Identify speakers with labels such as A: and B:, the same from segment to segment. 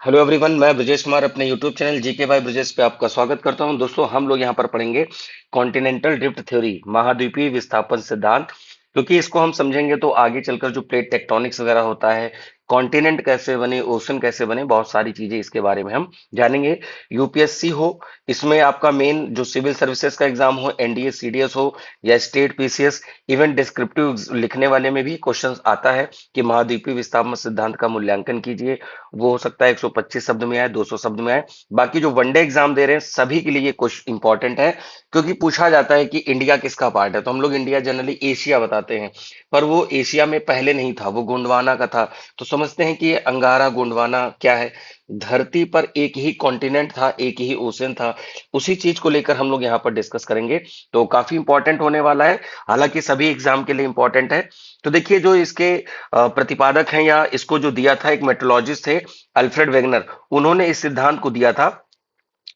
A: Hello everyone, मैं ब्रजेश कुमार अपने YouTube channel GK by Brajesh पे आपका स्वागत करता हूं। दोस्तों, हम लोग यहां पर पढ़ेंगे कॉन्टिनेंटल ड्रिफ्ट थ्योरी, महाद्वीपीय विस्थापन सिद्धांत। क्योंकि इसको हम समझेंगे तो आगे चलकर जो प्लेट टेक्टोनिक्स वगैरह होता है, कॉन्टिनेंट कैसे बने, ओशन कैसे बने, बहुत सारी चीजें इसके बारे में हम जानेंगे। यूपीएससी हो, इसमें आपका मेन जो सिविल सर्विसेज का एग्जाम हो, एनडीए सीडीएस हो या स्टेट पीसीएस, इवन डिस्क्रिप्टिव लिखने वाले में भी क्वेश्चन आता है कि महाद्वीपीय विस्थापन सिद्धांत का मूल्यांकन कीजिए। वो हो सकता है 125 शब्द में आए, 200 शब्द में आए। बाकी जो वनडे एग्जाम दे रहे हैं सभी के लिए ये क्वेश्चन इंपॉर्टेंट है, क्योंकि पूछा जाता है कि इंडिया किसका पार्ट है, तो हम लोग इंडिया जनरली एशिया बताते हैं, पर वो एशिया में पहले नहीं था, वो गोंडवाना का था। तो समझते हैं कि ये अंगारा गोंडवाना क्या है। धरती पर एक ही कॉन्टिनेंट था, एक ही ओशन था, उसी चीज को लेकर हम लोग यहाँ पर डिस्कस करेंगे। तो काफी इंपॉर्टेंट होने वाला है, हालांकि सभी एग्जाम के लिए इंपॉर्टेंट है। तो देखिए, जो इसके प्रतिपादक हैं या इसको जो दिया था, एक मेट्रोलॉजिस्ट थे अल्फ्रेड वेगनर, उन्होंने इस सिद्धांत को दिया था।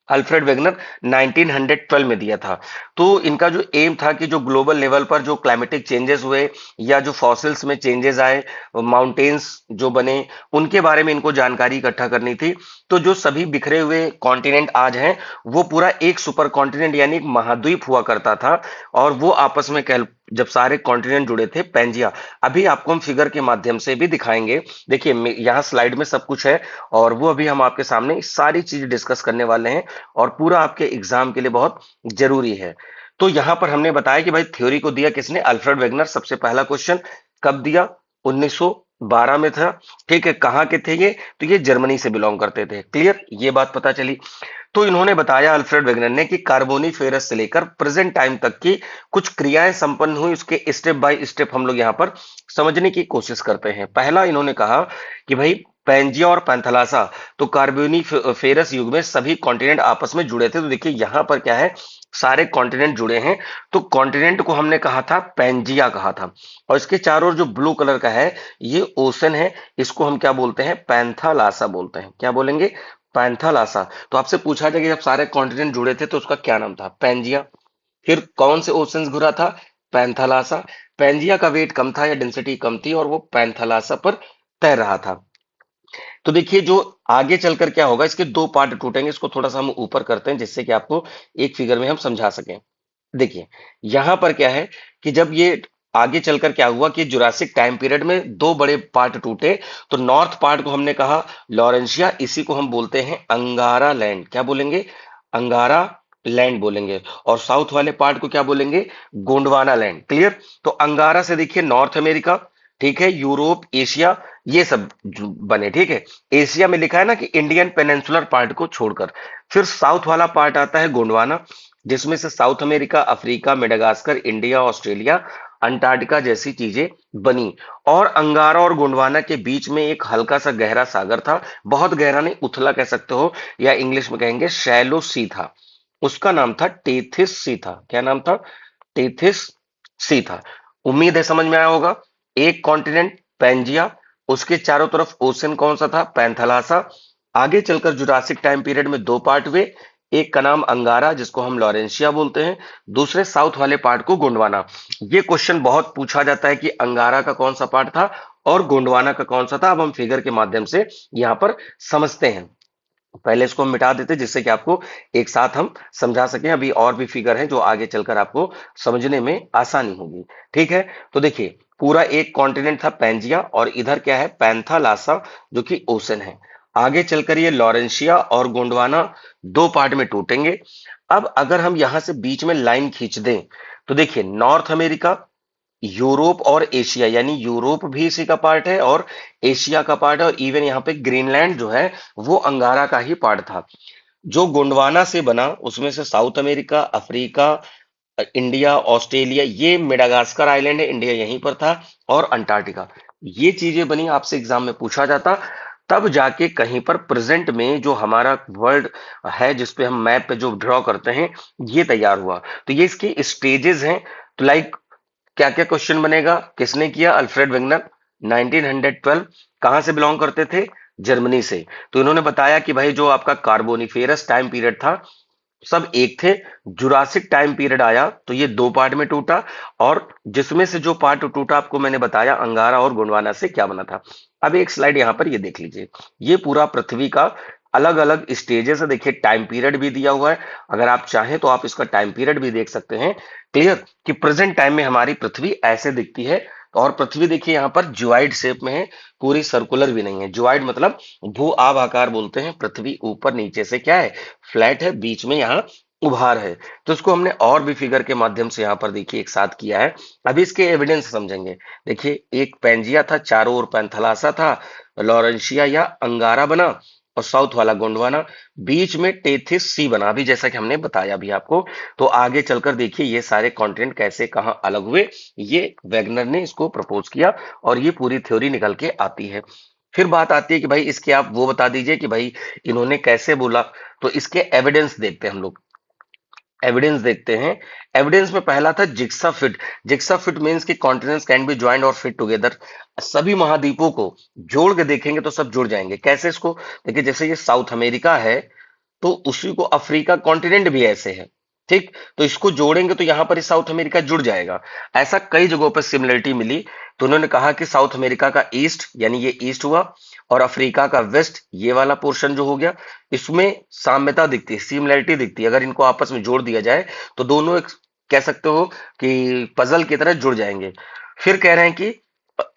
A: अल्फ्रेड वेगनर 1912 में दिया था। तो इनका जो एम था कि जो ग्लोबल लेवल पर जो क्लाइमेटिक चेंजेस हुए या जो फॉसिल्स में चेंजेस आए, माउंटेन्स जो बने, उनके बारे में इनको जानकारी इकट्ठा करनी थी। तो जो सभी बिखरे हुए कॉन्टिनेंट आज हैं, वो पूरा एक सुपर कॉन्टिनेंट यानी एक महाद्वीप हुआ करता था। और वो आपस में जब सारे कॉन्टिनेंट जुड़े थे, पेंजिया। अभी आपको हम फिगर के माध्यम से भी दिखाएंगे। देखिए, यहाँ स्लाइड में सब कुछ है, और वो अभी हम आपके सामने सारी चीज डिस्कस करने वाले हैं, और पूरा आपके एग्जाम के लिए बहुत जरूरी है। तो यहां पर हमने बताया कि भाई थ्योरी को दिया किसने, अल्फ्रेड वेगनर। सबसे पहला क्वेश्चन कब दिया, 1912 में था। ठीक है, कहाँ के थे ये, तो ये जर्मनी से बिलोंग करते थे। क्लियर, ये बात पता चली। तो इन्होंने बताया अल्फ्रेड वेगनर ने कि कार्बोनीफेरस से लेकर प्रेजेंट टाइम तक की कुछ क्रियाएं संपन्न हुई, उसके स्टेप बाय स्टेप हम लोग यहाँ पर समझने की कोशिश करते हैं। पहला इन्होंने कहा कि भाई पैंजिया और पैंथलासा, तो कार्बोनीफेरस युग में सभी कॉन्टिनेंट आपस में जुड़े थे। तो देखिए यहां पर क्या है, सारे कॉन्टिनेंट जुड़े हैं। तो कॉन्टिनेंट को हमने कहा था पैंजिया कहा था, और इसके चारों ओर जो ब्लू कलर का है ये ओशन है, इसको हम क्या बोलते हैं, पैंथालासा बोलते हैं। क्या बोलेंगे, पैंथालासा। तो आपसे पूछा जाए कि जब सारे कॉन्टिनेंट जुड़े थे तो उसका क्या नाम था, पैंजिया। फिर कौन से ओशंस घुरा था, पैंथालासा। पैंजिया का वेट कम था या डेंसिटी कम थी, और वो पैंथालासा पर तैर रहा था। तो देखिए, जो आगे चलकर क्या होगा, इसके दो पार्ट टूटेंगे। इसको थोड़ा सा हम ऊपर करते हैं जिससे कि आपको एक फिगर में हम समझा सकें। देखिए, यहां पर क्या है कि जब ये आगे चलकर क्या हुआ कि जुरासिक टाइम पीरियड में दो बड़े पार्ट टूटे। तो नॉर्थ पार्ट को हमने कहा लॉरेंशिया, इसी को हम बोलते हैं अंगारा लैंड। क्या बोलेंगे, अंगारा लैंड बोलेंगे। और साउथ वाले पार्ट को क्या बोलेंगे, गोंडवाना लैंड। क्लियर। तो अंगारा से देखिए नॉर्थ अमेरिका, ठीक है, यूरोप, एशिया, ये सब बने। ठीक है, एशिया में लिखा है ना कि इंडियन पेनिनसुलर पार्ट को छोड़कर। फिर साउथ वाला पार्ट आता है गोंडवाना, जिसमें से south America, Africa, Madagascar, India, Australia, Antarctica जैसी चीजें बनी। और अंगारा और गोंडवाना के बीच में एक हल्का सा गहरा सागर था, बहुत गहरा नहीं, उथला कह सकते हो, या इंग्लिश में कहेंगे शैलो सी था। उसका नाम था टेथिस सी था। क्या नाम था, टेथिस सी था। उम्मीद है समझ में आया होगा। एक कॉन्टिनेंट पैंजिया, उसके चारों तरफ ओशन कौन सा था, पैंथालासा। आगे चलकर जुरासिक टाइम पीरियड में दो पार्ट हुए, एक का नाम अंगारा जिसको हम लॉरेंशिया बोलते हैं, दूसरे साउथ वाले पार्ट को गोंडवाना। ये क्वेश्चन बहुत पूछा जाता है कि अंगारा का कौन सा पार्ट था और गोंडवाना का कौन सा था। अब हम फिगर के माध्यम से यहां पर समझते हैं। पहले इसको हम मिटा देते जिससे कि आपको एक साथ हम समझा सकें। अभी और भी फिगर हैं जो आगे चलकर आपको समझने में आसानी होगी। ठीक है, तो देखिए पूरा एक कॉन्टिनेंट था पैंजिया, और इधर क्या है, पैंथालासा, जो कि ओशन है। आगे चलकर ये लॉरेंशिया और गोंडवाना दो पार्ट में टूटेंगे। अब अगर हम यहां से बीच में लाइन खींच दें, तो देखिए नॉर्थ अमेरिका, यूरोप और एशिया, यानी यूरोप भी इसी का पार्ट है और एशिया का पार्ट है, और इवन यहाँ पे ग्रीनलैंड जो है वो अंगारा का ही पार्ट था। जो गोंडवाना से बना उसमें से south America, Africa, India, Australia, ये मेडागास्कर आइलैंड है, इंडिया यहीं पर था, और अंटार्कटिका, ये चीजें बनी। आपसे एग्जाम में पूछा जाता, तब जाके कहीं पर प्रेजेंट में जो हमारा वर्ल्ड है जिसपे हम मैप पे जो ड्रॉ करते हैं, ये तैयार हुआ। तो ये इसके स्टेजेस हैं। तो लाइक क्या क्या क्वेश्चन बनेगा, किसने किया, अल्फ्रेड वेगनर, 1912। कहां से बिलोंग करते थे, जर्मनी से। तो इन्होंने बताया कि भाई जो आपका कार्बोनिफेरस टाइम पीरियड था, सब एक थे। जुरासिक टाइम पीरियड आया तो ये दो पार्ट में टूटा, और जिसमें से जो पार्ट टूटा आपको मैंने बताया अंगारा और गोंडवाना से क्या बना था। अब एक स्लाइड यहां पर ये देख लीजिए, ये पूरा पृथ्वी का अलग अलग स्टेजेस है। देखिए टाइम पीरियड भी दिया हुआ है, अगर आप चाहें तो आप इसका टाइम पीरियड भी देख सकते हैं। क्लियर कि प्रेजेंट टाइम में हमारी पृथ्वी ऐसे दिखती है। और पृथ्वी देखिए यहाँ पर ज्वाइड शेप में है, पूरी सर्कुलर भी नहीं है। ज्वाइड मतलब भू आभ आकार बोलते हैं। पृथ्वी ऊपर नीचे से क्या है, फ्लैट है, बीच में यहाँ उभार है। तो इसको हमने और भी फिगर के माध्यम से यहाँ पर देखिए एक साथ किया है। अभी इसके एविडेंस समझेंगे। देखिए एक पेंजिया था, चारों ओर पैंथलासा था, लॉरेंशिया या अंगारा बना, और साउथ वाला गोंडवाना, बीच में टेथिस सी बना, अभी जैसा कि हमने बताया भी आपको। तो आगे चलकर देखिए ये सारे कॉन्टिनेंट कैसे कहाँ अलग हुए, ये वैगनर ने इसको प्रपोज किया, और ये पूरी थ्योरी निकल के आती है। फिर बात आती है कि भाई इसके आप वो बता दीजिए कि भाई इन्होंने कैसे बोला। तो इसके एविडेंस देखते हैं हम लोग, एविडेंस देखते हैं। एविडेंस में पहला था जिक्सा फिट। जिक्सा फिट मींस कि कॉन्टिनेंट्स कैन बी ज्वाइंड और फिट टुगेदर। सभी महाद्वीपों को जोड़ के देखेंगे तो सब जुड़ जाएंगे। कैसे इसको देखिए, जैसे ये साउथ अमेरिका है तो उसी को अफ्रीका कॉन्टिनेंट भी ऐसे है। ठीक, तो इसको जोड़ेंगे तो यहां पर साउथ अमेरिका जुड़ जाएगा। ऐसा कई जगहों पर सिमिलरिटी मिली, तो उन्होंने कहा कि साउथ अमेरिका का ईस्ट यानी ये ईस्ट हुआ, और अफ्रीका का वेस्ट ये वाला पोर्शन जो हो गया, इसमें साम्यता दिखती है, सिमिलरिटी दिखती है। अगर इनको आपस में जोड़ दिया जाए तो दोनों एक कह सकते हो कि पजल की तरह जुड़ जाएंगे। फिर कह रहे हैं कि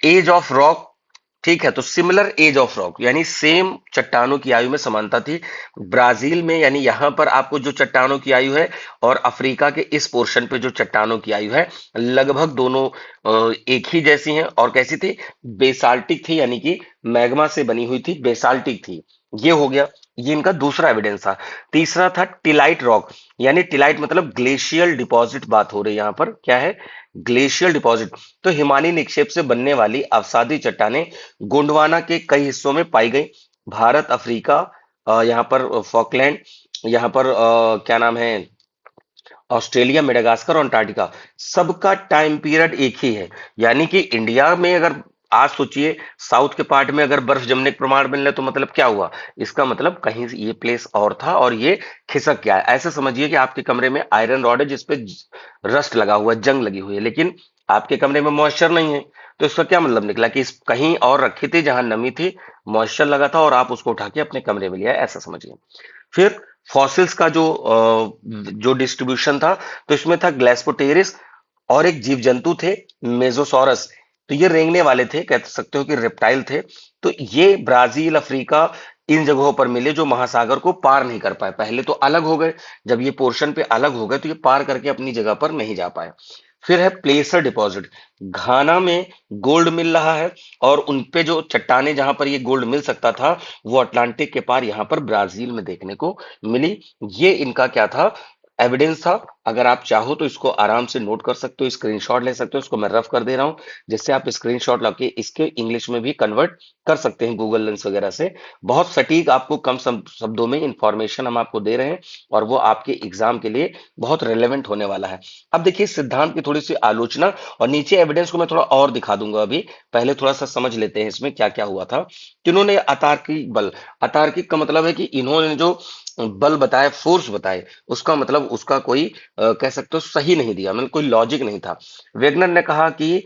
A: एज ऑफ रॉक, ठीक है, तो सिमिलर एज ऑफ रॉक यानी सेम चट्टानों की आयु में समानता थी। ब्राजील में यानी यहां पर आपको जो चट्टानों की आयु है, और अफ्रीका के इस पोर्शन पे जो चट्टानों की आयु है, लगभग दोनों एक ही जैसी हैं। और कैसी थी, बेसाल्टिक थी, यानी कि मैग्मा से बनी हुई थी, बेसाल्टिक थी। ये हो गया, ये इनका दूसरा एविडेंस था। तीसरा था टिलाइट रॉक, यानी टिलाइट मतलब ग्लेशियल डिपॉजिट, बात हो रही है यहां पर क्या है, ग्लेशियल डिपॉजिट। तो हिमानी निक्षेप से बनने वाली अवसादी चट्टानें गोंडवाना के कई हिस्सों में पाई गई। भारत, अफ्रीका, यहाँ पर फॉकलैंड, यहाँ पर क्या नाम है, ऑस्ट्रेलिया, मेडागास्कर और अंटार्कटिका, सबका टाइम पीरियड एक ही है। यानी कि इंडिया में अगर आज सोचिए साउथ के पार्ट में अगर बर्फ जमने के प्रमाण मिल रहे तो मतलब क्या हुआ, इसका मतलब कहीं ये प्लेस और था और ये खिसक गया है। ऐसे समझिए कि आपके कमरे में आयरन रॉड है जिसपे रस्ट लगा हुआ है, जंग लगी हुई है, लेकिन आपके कमरे में मॉइस्चर नहीं है। तो इसका क्या मतलब निकला कि इस कहीं और रखी थी जहां नमी थी, मॉइस्चर लगा था, और आप उसको उठा के अपने कमरे में लिया, ऐसा समझिए। फिर फॉसिल्स का जो डिस्ट्रीब्यूशन था, तो इसमें था ग्लेस्पोटेरिस, और एक जीव जंतु थे मेजोसॉरस। तो ये रेंगने वाले थे, कह सकते हो कि रेप्टाइल थे। तो ये ब्राजील, अफ्रीका, इन जगहों पर मिले जो महासागर को पार नहीं कर पाए। पहले तो अलग हो गए, जब ये पोर्शन पे अलग हो गए तो ये पार करके अपनी जगह पर नहीं जा पाए। फिर है प्लेसर डिपॉजिट। घाना में गोल्ड मिल रहा है, और उनपे जो चट्टाने जहां पर ये गोल्ड मिल सकता था, वो अटलांटिक के पार यहां पर ब्राजील में देखने को मिली। ये इनका क्या था, एविडेंस था। अगर आप चाहो तो इसको आराम से नोट कर सकते हो, स्क्रीनशॉट ले सकते हो। इसको मैं रफ कर दे रहा हूं, जिससे आप स्क्रीनशॉट लाके इसके इंग्लिश में भी कन्वर्ट कर सकते हैं गूगल लेंस वगैरह से। बहुत सटीक, आपको कम शब्दों में इंफॉर्मेशन हम आपको दे रहे हैं, और वो आपके एग्जाम के लिए बहुत रेलेवेंट होने वाला है। अब देखिए सिद्धांत की थोड़ी सी आलोचना, और नीचे एविडेंस को मैं थोड़ा और दिखा दूंगा। अभी पहले थोड़ा सा समझ लेते हैं इसमें क्या क्या हुआ था। कि इन्होंने अतार्किक बल, अतार्किक का मतलब है कि इन्होंने जो बल बताए, फोर्स बताए, उसका मतलब उसका कोई कह सकते हो सही नहीं दिया, मतलब कोई लॉजिक नहीं था। वेगनर ने कहा कि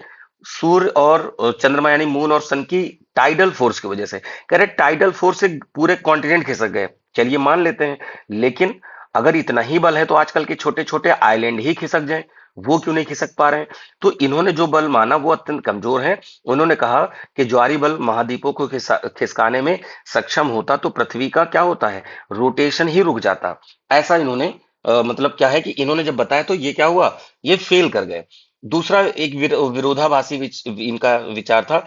A: सूर्य और चंद्रमा यानी मून और सन की टाइडल फोर्स की वजह से, कह रहे टाइडल फोर्स से पूरे कॉन्टिनेंट खिसक गए। चलिए मान लेते हैं, लेकिन अगर इतना ही बल है तो आजकल के छोटे छोटे आइलैंड ही खिसक जाएं, वो क्यों नहीं खिसक पा रहे हैं। तो इन्होंने जो बल माना वो अत्यंत कमजोर है। उन्होंने कहा कि ज्वारी बल महाद्वीपों को खिसकाने में सक्षम होता तो पृथ्वी का क्या होता है, रोटेशन ही रुक जाता। ऐसा इन्होंने मतलब क्या है कि इन्होंने जब बताया तो ये क्या हुआ, ये फेल कर गए। दूसरा एक विरोधाभासी इनका विचार था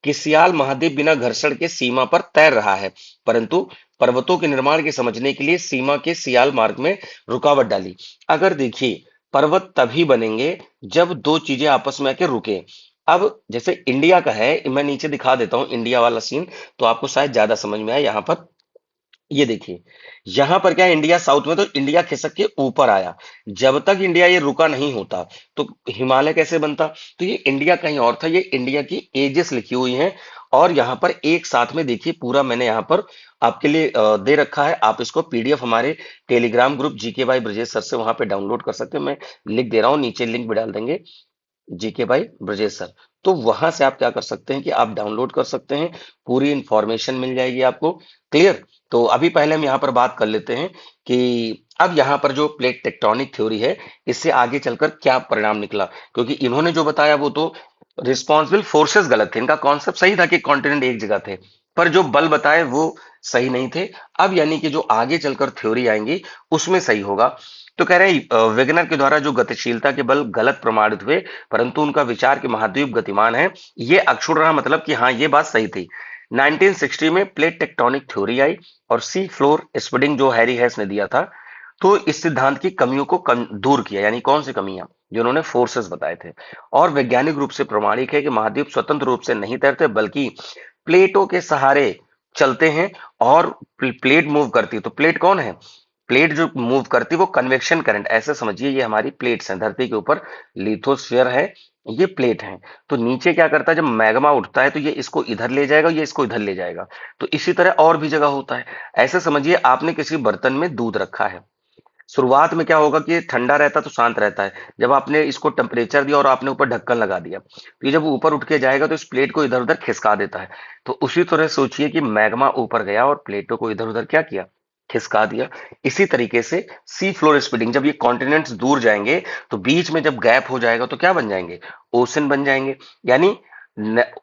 A: कि सियाल महाद्वीप बिना घर्षण के सीमा पर तैर रहा है, परंतु पर्वतों के निर्माण के समझने के लिए सीमा के सियाल मार्ग में रुकावट डाली। अगर देखिए पर्वत तभी बनेंगे जब दो चीजें आपस में आके रुके। अब जैसे इंडिया का है, मैं नीचे दिखा देता हूं इंडिया वाला सीन, तो आपको शायद ज्यादा समझ में आए। यहाँ पर ये देखिए, यहां पर क्या है, इंडिया साउथ में, तो इंडिया खिसक के ऊपर आया। जब तक इंडिया ये रुका नहीं होता तो हिमालय कैसे बनता। तो ये इंडिया कहीं और था, ये इंडिया की एजेस लिखी हुई हैं, और यहाँ पर एक साथ में देखिए पूरा मैंने यहाँ पर आपके लिए दे रखा है। आप इसको पीडीएफ हमारे Telegram group GK by Brajesh sir से वहां पे डाउनलोड कर सकते हैं। मैं लिख दे रहा हूँ, नीचे लिंक भी डाल देंगे, जीके बाय ब्रजेश सर। तो वहां से आप क्या कर सकते हैं कि आप डाउनलोड कर सकते हैं, पूरी इंफॉर्मेशन मिल जाएगी आपको। क्लियर। तो अभी पहले हम यहाँ पर बात कर लेते हैं कि अब यहाँ पर जो प्लेट टेक्टोनिक थ्योरी है, इससे आगे चलकर क्या परिणाम निकला, क्योंकि इन्होंने जो बताया वो तो रिस्पॉन्सिबल फोर्सेस गलत थे। इनका कॉन्सेप्ट सही था कि कॉन्टिनेंट एक जगह थे, पर जो बल बताए वो सही नहीं थे। अब यानी कि जो आगे चलकर थ्योरी आएंगी उसमें सही होगा। तो कह रहे हैं वेगनर के द्वारा जो गतिशीलता के बल गलत प्रमाणित हुए, परंतु उनका विचार कि महाद्वीप गतिमान है ये अक्षुण रहा, मतलब कि हाँ ये बात सही थी। 1960 में प्लेट टेक्टोनिक थ्योरी आई और सी फ्लोर स्पीडिंग जो हैरी हेस ने दिया था, तो इस सिद्धांत की कमियों को दूर किया। यानी कौन सी कमियां, जो उन्होंने फोर्सेस बताए थे। और वैज्ञानिक रूप से प्रमाणिक है कि महाद्वीप स्वतंत्र रूप से नहीं तैरते, बल्कि प्लेटों के सहारे चलते हैं। और प्लेट मूव करती है, तो प्लेट कौन है, प्लेट जो मूव करती है वो कन्वेक्शन करंट, ऐसे समझिए ये हमारी प्लेट्स हैं। धरती के ऊपर लिथोस्फीयर है, ये प्लेट है। तो नीचे क्या करता है, जब मैग्मा उठता है तो ये इसको इधर ले जाएगा, ये इसको इधर ले जाएगा। तो इसी तरह और भी जगह होता है। ऐसे समझिए आपने किसी बर्तन में दूध रखा है, शुरुआत में क्या होगा कि ये ठंडा रहता है तो शांत रहता है। जब आपने इसको टेम्परेचर दिया और आपने ऊपर ढक्कन लगा दिया, तो ये जब ऊपर उठ के जाएगा तो इस प्लेट को इधर उधर खिसका देता है। तो उसी तरह सोचिए कि मैग्मा ऊपर गया और प्लेटों को इधर उधर क्या किया, खिसका दिया। इसी तरीके से सी फ्लोर स्पीडिंग, जब ये कॉन्टिनेंट्स दूर जाएंगे तो बीच में जब गैप हो जाएगा तो क्या बन जाएंगे, ओशन बन जाएंगे। यानी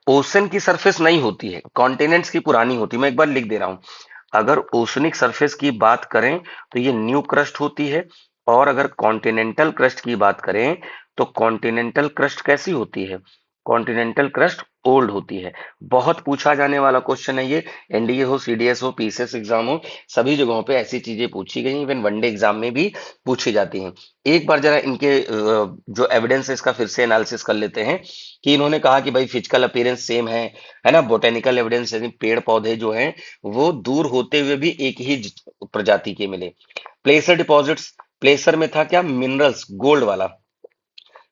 A: ओशन की सरफेस नहीं होती है, कॉन्टिनेंट्स की पुरानी होती है। मैं एक बार लिख दे रहा हूं, अगर ओशनिक सरफेस की बात करें तो ये न्यू क्रस्ट होती है। और अगर कॉन्टिनेंटल क्रस्ट की बात करें तो कॉन्टिनेंटल क्रस्ट कैसी होती है, कॉन्टिनेंटल क्रस्ट ओल्ड होती है। बहुत पूछा जाने वाला क्वेश्चन है ये, एनडीए हो, सीडीएस हो, पीसीएस एग्जाम हो, सभी जगहों पे ऐसी चीजें पूछी गई, इवन वनडे एग्जाम में भी पूछी जाती हैं। एक बार जरा इनके जो एविडेंस है इसका फिर से एनालिसिस कर लेते हैं कि इन्होंने कहा कि भाई फिजिकल अपीयरेंस सेम है ना। बोटेनिकल एविडेंस यानी पेड़ पौधे जो हैं वो दूर होते हुए भी एक ही प्रजाति के मिले। प्लेसर डिपॉजिट्स, प्लेसर में था क्या, मिनरल्स, गोल्ड वाला।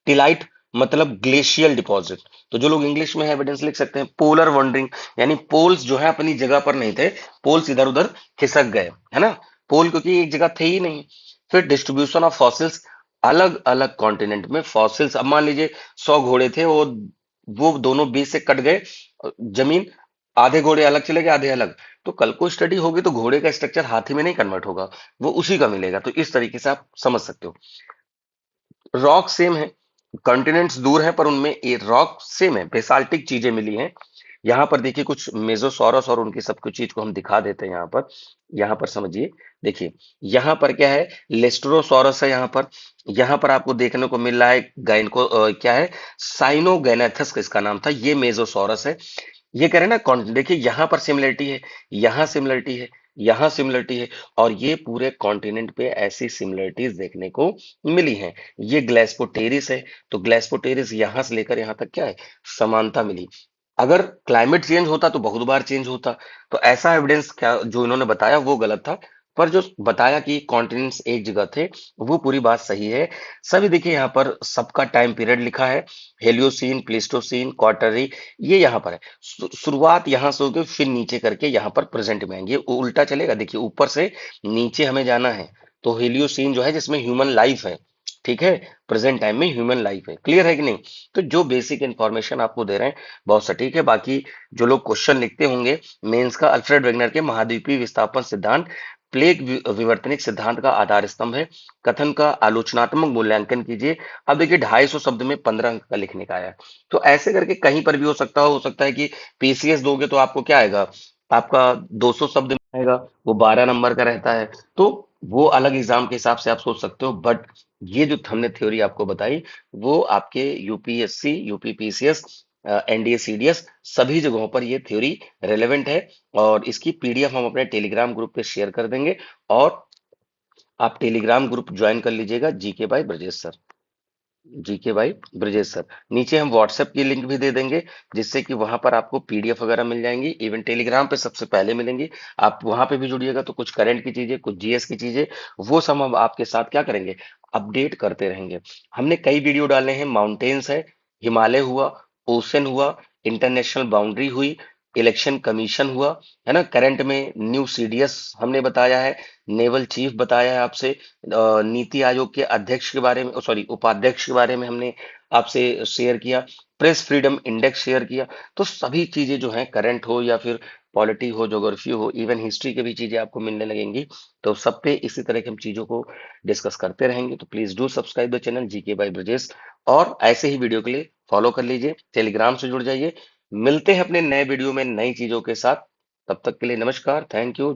A: टिलाइट मतलब ग्लेशियल डिपॉजिट। तो जो लोग इंग्लिश में एविडेंस लिख सकते हैं, पोलर वॉन्डरिंग, यानी पोल्स जो है अपनी जगह पर नहीं थे, पोल्स इधर उधर खिसक गए, है ना। पोल क्योंकि एक जगह थे ही नहीं। फिर डिस्ट्रीब्यूशन ऑफ फॉसिल्स, अलग अलग कॉन्टिनेंट में फॉसिल्स। अब मान लीजिए 100 घोड़े थे, वो दोनों बीच से कट गए, जमीन, आधे घोड़े अलग चले गए, आधे अलग। तो कल को स्टडी होगी तो घोड़े का स्ट्रक्चर हाथी में नहीं कन्वर्ट होगा, वो उसी का मिलेगा। तो इस तरीके से आप समझ सकते हो। रॉक सेम है, कॉन्टिनेंट्स दूर हैं पर उनमें ये रॉक सेम है, बेसाल्टिक चीजें मिली हैं। यहाँ पर देखिए कुछ मेसोसॉरस और उनकी सब कुछ चीज को हम दिखा देते हैं। यहाँ पर समझिए, देखिए यहाँ पर क्या है, लेस्टरोसॉरस है। यहाँ पर आपको देखने को मिल रहा है गाइनको क्या है, साइनोगैनेथस इसका नाम था, ये मेसोसॉरस है। ये कह रहे हैं ना देखिए यहाँ पर सिमिलरिटी है, यहाँ सिमिलरिटी है, यहाँ सिमिलरिटी है, और ये पूरे कॉन्टिनेंट पे ऐसी सिमिलरिटीज देखने को मिली हैं। ये ग्लेस्पोटेरिस है, तो ग्लेस्पोटेरिस यहाँ से लेकर यहाँ तक क्या है, समानता मिली। अगर क्लाइमेट चेंज होता तो बहुत बार चेंज होता। तो ऐसा एविडेंस क्या जो इन्होंने बताया वो गलत था, पर जो बताया कि कॉन्टिनेंट्स एक जगह थे वो पूरी बात सही है। सभी देखिए यहाँ पर सबका टाइम पीरियड लिखा है, हेलियोसीन, प्लीस्टोसीन, क्वार्टरी, ये यहाँ पर है। शुरुआत यहाँ से होकर फिर नीचे करके यहाँ पर प्रेजेंट में आएंगे, उल्टा चलेगा। देखिए ऊपर से नीचे हमें जाना है, तो हेलियोसीन जो है जिसमें ह्यूमन लाइफ है, ठीक है, प्रेजेंट टाइम में ह्यूमन लाइफ है। क्लियर है कि नहीं। तो जो बेसिक इंफॉर्मेशन आपको दे रहे हैं बहुत सटीक है। बाकी जो लोग क्वेश्चन लिखते होंगे मेंस का, अल्फ्रेड वेगनर के महाद्वीपीय विस्थापन सिद्धांत प्लेग विवर्तनिक सिद्धांत का आधार स्तंभ है, कथन का आलोचनात्मक मूल्यांकन कीजिए। अब देखिए 250 शब्द में 15 अंक का लिखने का आया है। तो ऐसे करके कहीं पर भी हो सकता है कि पीसीएस दोगे तो आपको क्या आएगा, आपका 200 शब्द में आएगा, वो 12 नंबर का रहता है। तो वो अलग एग्जाम के हिसाब से आप सोच सकते हो, बट ये जो हमने थ्योरी आपको बताई वो आपके यूपीएससी, यूपीपीसीएस, एनडीए, सीडीएस सभी जगहों पर ये थ्योरी रेलेवेंट है। और इसकी पीडीएफ हम अपने टेलीग्राम ग्रुप पे शेयर कर देंगे, और आप टेलीग्राम ग्रुप ज्वाइन कर लीजिएगा, GK by Brajesh sir, GK by Brajesh sir. नीचे हम व्हाट्सएप की लिंक भी दे देंगे, जिससे कि वहां पर आपको पीडीएफ वगैरह मिल जाएंगी। इवन टेलीग्राम पे सबसे पहले मिलेंगी, आप वहां पे भी जुड़िएगा तो कुछ करंट की चीजें, कुछ जीएस की चीजें, वो सब हम आपके साथ क्या करेंगे, अपडेट करते रहेंगे। हमने कई वीडियो डाले हैं, माउंटेन्स है, हिमालय हुआ, ओशन हुआ, इंटरनेशनल बाउंड्री हुई, इलेक्शन कमीशन हुआ, है ना, करंट में न्यू सीडीएस हमने बताया है, नेवल चीफ बताया है आपसे, नीति आयोग के अध्यक्ष के बारे में, सॉरी, उपाध्यक्ष के बारे में हमने आपसे शेयर किया, प्रेस फ्रीडम इंडेक्स शेयर किया। तो सभी चीजें जो हैं, करंट हो या फिर पॉलिटी हो, ज्योग्राफी हो, इवन हिस्ट्री की भी चीजें आपको मिलने लगेंगी। तो सब पे इसी तरह की हम चीजों को डिस्कस करते रहेंगे। तो please do subscribe the channel GK by Brajesh, और ऐसे ही वीडियो के लिए फॉलो कर लीजिए, टेलीग्राम से जुड़ जाइए। मिलते हैं अपने नए वीडियो में नई चीजों के साथ। तब तक के लिए नमस्कार, थैंक यू।